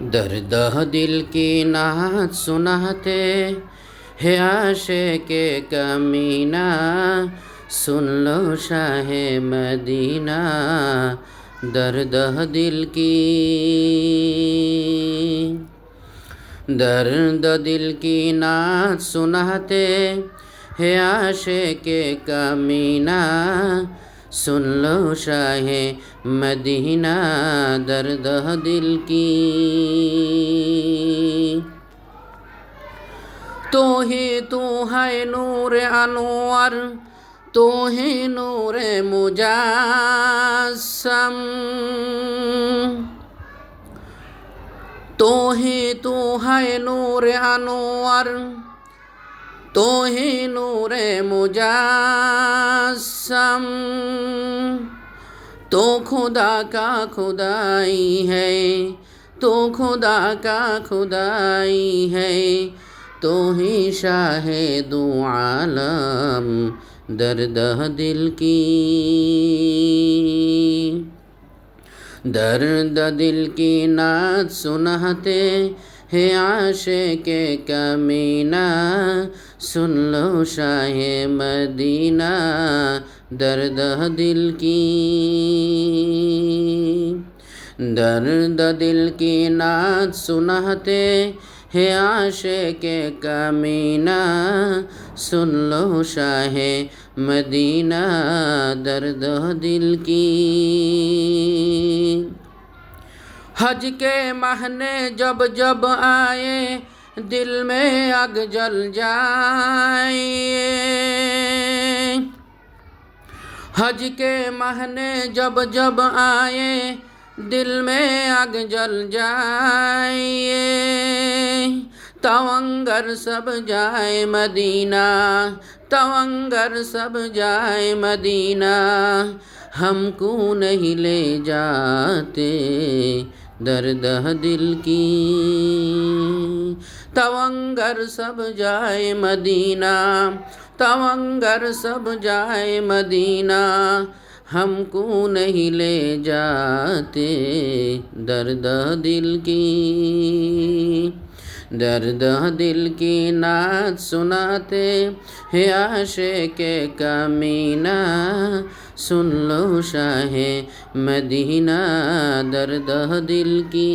दर्द दिल की नात सुनाते है आशिक़े कमीना, सुन लो शाहे मदीना। दर्द दिल की, दर्द दिल की नात सुनाते है आशिक़े कमीना, सुन लो शाहे मदीना। दर्द दिल की, तो है नूर अनवर, तो ही नूर मुजस्सम, तो है नूर अनवर, तो ही नूर मुजस्सम। तो खुदा का खुदाई है, तो खुदा का खुदाई है, तो ही शाहे दो आलम। दर्द दिल की, दर्द दिल की नात सुनाते है आशिक़े कमीना, सुन लो शाहे मदीना। दर्द दिल की, दर्द दिल की नात सुनाते है आशिक़े कमीना, सुन लो शाहे मदीना। दर्द दिल की, हज के महीने जब जब आए, दिल में आग जल जाए। हज के महीने जब जब आए, दिल में आग जल जाए। तवंगर सब जाए मदीना, तवंगर सब जाए मदीना, हमको नहीं ले जाते। दर्द दिल की, तवंगर सब जाए मदीना, तवंगर सब जाए मदीना, हमको नहीं ले जाते। दर्द दिल की, दर्द दिल की नात सुनाते है आशिक़े कमीना, सुन लो शाहे मदीना। दर्द दिल की,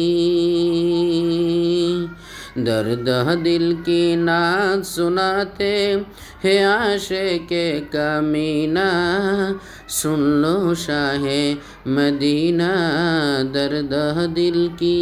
दर्द दिल की नात सुनाते है आशिक़े कमीना, सुन लो शाहे मदीना। दर्द दिल की।